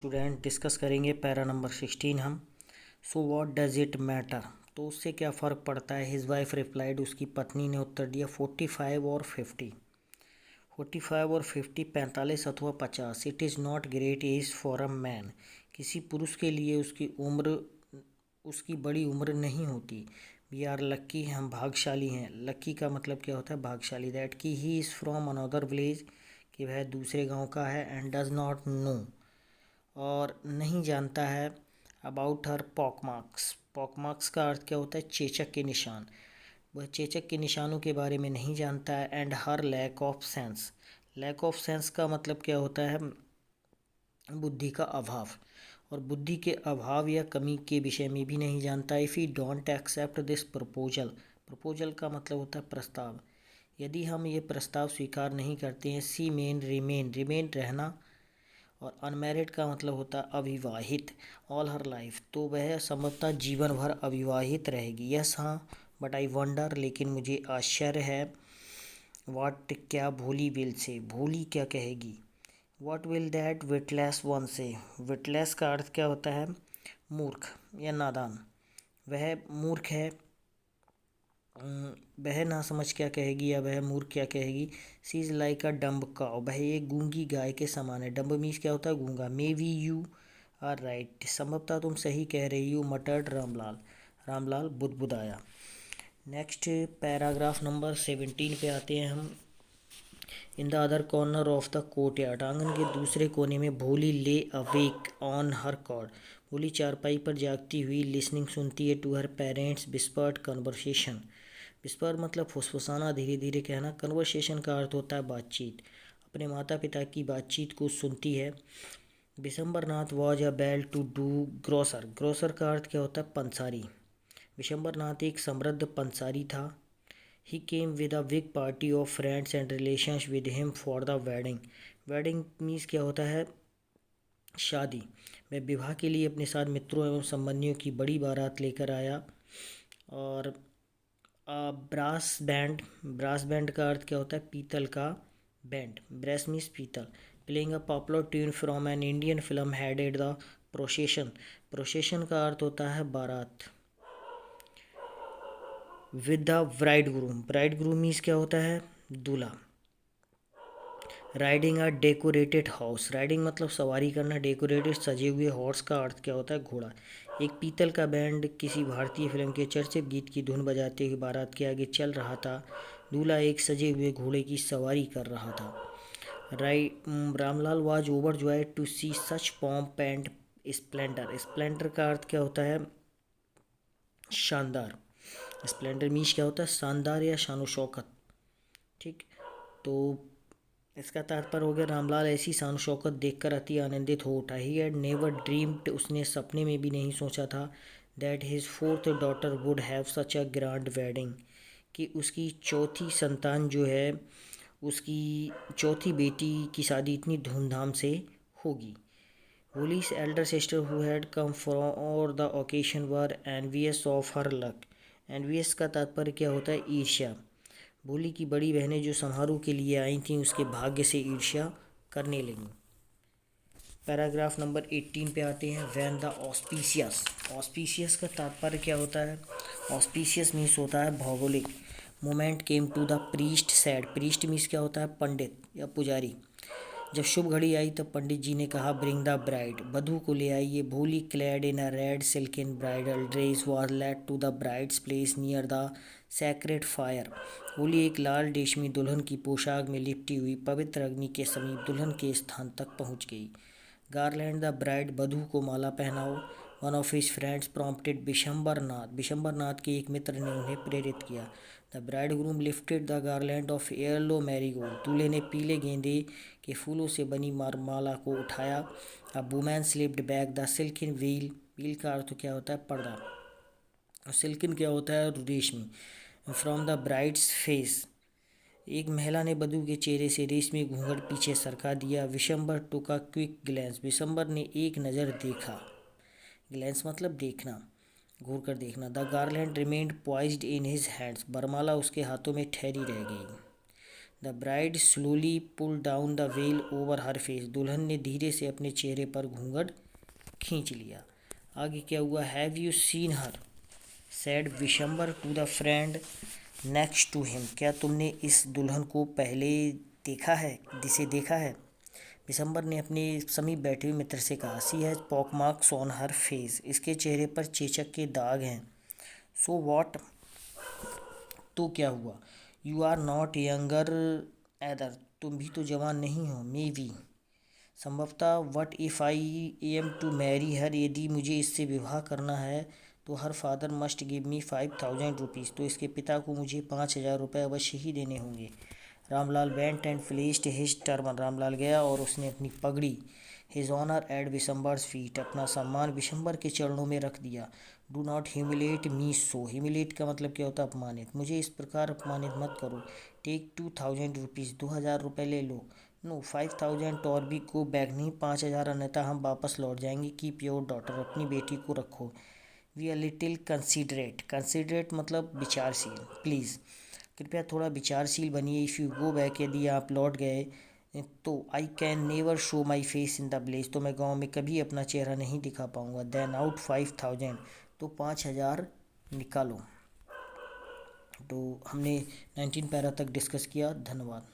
Student discuss करेंगे para number 16 हम। So what does it matter, तो उससे क्या फ़र्क पड़ता है। हिज वाइफ रिप्लाइड, उसकी पत्नी ने उत्तर दिया 45 और 50, 45 और 50, 45 अथवा 50। It is not great as for a man, किसी पुरुष के लिए उसकी बड़ी उम्र नहीं होती। वी आर लक्की, हम भाग्यशाली हैं। लक्की का मतलब क्या होता है, भाग्यशाली। दैट कि he is from another village, कि वह दूसरे गांव का है। एंड डज नॉट नो, और नहीं जानता है, about her pock marks. Pock marks का अर्थ क्या होता है, चेचक के निशान। वह चेचक के निशानों के बारे में नहीं जानता है। And her lack of sense, lack of sense का मतलब क्या होता है, बुद्धि का अभाव। और बुद्धि के अभाव या कमी के विषय में भी नहीं जानता। If he don't accept this proposal, proposal का मतलब होता है प्रस्ताव। यदि हम ये प्रस्ताव स्वीकार नहीं करते हैं। सी मेन रिमेन, रिमेन रहना, और अनमैरिड का मतलब होता है अविवाहित। ऑल हर लाइफ, तो वह संभवतः जीवन भर अविवाहित रहेगी। यस हाँ, बट आई वंडर, लेकिन मुझे आश्चर्य है। वाट, क्या भोली विल से, भोली क्या कहेगी। What will that witless one से, विटलेस का अर्थ क्या होता है, मूर्ख या नादान। वह मूर्ख है, वह ना समझ क्या कहेगी या वह मूर्ख क्या कहेगी। She is like a dumb cow, वह एक गूंगी गाय के समान है। डम्ब मीन्स क्या होता है, गूंगा। Maybe you are right, संभवतः तुम सही कह रही हो। मटर्ड रामलाल, रामलाल बुदबुदाया। नेक्स्ट पैराग्राफ नंबर 17 पे आते हैं हम। In the other corner of the court yard, आंगन के दूसरे कोने में भोली ले अवेक ऑन हर कॉर्ड, भोली चारपाई पर जागती हुई लिसनिंग सुनती है to her parents whispered conversation. Whisper मतलब फुसफुसाना, धीरे धीरे कहना। कन्वर्सेशन का अर्थ होता है बातचीत, अपने माता पिता की बातचीत को सुनती है। Vishambarnath was a well to do grocer, grocer का अर्थ क्या होता है, पंसारी। विशंबरनाथ एक समृद्ध पंसारी था। He came with a big party of friends and relations with him for the wedding, wedding means क्या होता है, शादी। वह विवाह के लिए अपने साथ मित्रों एवं संबंधियों की बड़ी बारात लेकर आया। और ब्रास बैंड, ब्रास बैंड का अर्थ क्या होता है, पीतल का बैंड। ब्रेस मीन्स पीतल। Playing a popular tune from an Indian film headed the procession, procession का अर्थ होता है बारात। With the bride groom, bride groom means क्या होता है, दूल्हा। Riding a decorated horse, riding मतलब सवारी करना, डेकोरेटेड सजे हुए हॉर्स का अर्थ क्या होता है, घोड़ा। एक पीतल का बैंड किसी भारतीय फिल्म के चर्चित गीत की धुन बजाते हुए बारात के आगे चल रहा था। दूल्हा एक सजे हुए घोड़े की सवारी कर रहा था। Ramlal was overjoyed to see such pomp and splendour, splendour का अर्थ क्या होता है, शानदार। स्प्लेंडर मीन्स क्या होता है, शानदार या शानो शौकत। ठीक, तो इसका तात्पर्य हो गया, रामलाल ऐसी शान शौकत देखकर अति आनंदित हो उठा। ही हैड नेवर ड्रीम्ड, उसने सपने में भी नहीं सोचा था, that his fourth daughter would have such a grand wedding, कि उसकी चौथी संतान जो है, उसकी चौथी बेटी की शादी इतनी धूमधाम से होगी। होली's elder sister who had come for the occasion were envious of her luck, envious का तात्पर्य क्या होता है, ईर्ष्या। भोली की बड़ी बहनें जो समारोह के लिए आई थीं उसके भाग्य से ईर्ष्या करने लगीं। पैराग्राफ नंबर 18 पे आते हैं। वैन द ऑस्पिशियस, ऑस्पिशियस का तात्पर्य क्या होता है, ऑस्पिशियस मीन्स होता है भौगोलिक। Moment came to the priest said, priest means क्या होता है, पंडित या पुजारी। जब शुभ घड़ी आई तब पंडित जी ने कहा, ब्रिंग द ब्राइड, वधू को ले आइए। Bholi clad in a red silken bridal dress was led to the bride's place near the sacred fire, Bholi एक लाल रेशमी दुल्हन की पोशाक में लिपटी हुई पवित्र अग्नि के समीप दुल्हन के स्थान तक पहुंच गई। गारलैंड द ब्राइड, वधू को माला पहनाओ। One of his friends prompted, Vishambarnath, Vishambarnath के एक मित्र ने उन्हें प्रेरित किया। The bride groom lifted the garland of yellow marigold, दूल्हे ने पीले गेंदे के फूलों से बनी माला को उठाया। A woman slipped back the silken veil, veil का अर्थ क्या होता है, पर्दा, और सिल्किन क्या होता है, रेशमी। फ्रॉम द ब्राइड्स फेस, एक महिला ने वधू के चेहरे से रेशमी घूंघट पीछे सरका दिया। विशंबर टुक अ क्विक ग्लैंस, विशंबर ने एक नज़र देखा, ग्लैंस मतलब देखना, घूर कर देखना। The garland remained poised in his hands, बरमाला उसके हाथों में ठहरी रह गई। The bride slowly pull down the veil over her face, दुल्हन ने धीरे से अपने चेहरे पर घूंघट खींच लिया। आगे क्या हुआ, have you seen her said Vishambar to the friend next to him, क्या तुमने इस दुल्हन को पहले देखा है, जिसे देखा है। विशंबर ने अपने समीप बैठे हुए मित्र से कहा, she has pock marks on her face, इसके चेहरे पर चेचक के दाग हैं। सो वॉट, तो क्या हुआ। You are not younger either, तुम भी तो जवान नहीं हो। मे बी, संभवतः। What if I am to marry her, यदि मुझे इससे विवाह करना है तो her father must give me 5000 rupees, तो इसके पिता को मुझे 5000 रुपये अवश्य ही देने होंगे। Ramlal went and placed his turban, Ramlal गया और उसने अपनी पगड़ी हिज ऑनर एट विशंबर्स फीट, अपना सम्मान विशंबर के चरणों में रख दिया। Do not humiliate me so, humiliate का मतलब क्या होता है, अपमानित, मुझे इस प्रकार अपमानित मत करो। टेक 2000 रुपीज़, 2000 रुपये ले लो। नो 5000 और भी गो बैक, नहीं 5000, अन्यथा हम वापस लौट जाएंगे। कीप योर डॉटर, अपनी बेटी को रखो। We are little considerate, considerate मतलब विचारशील, प्लीज़ कृपया थोड़ा विचारशील बनिए। इफ़ यू गो बैक, यदि आप लौट गए तो I can never show my face in the village, तो मैं गांव में कभी अपना चेहरा नहीं दिखा पाऊंगा। देन आउट 5000, तो 5000 निकालो। तो हमने 19 पैरा तक डिस्कस किया। धन्यवाद।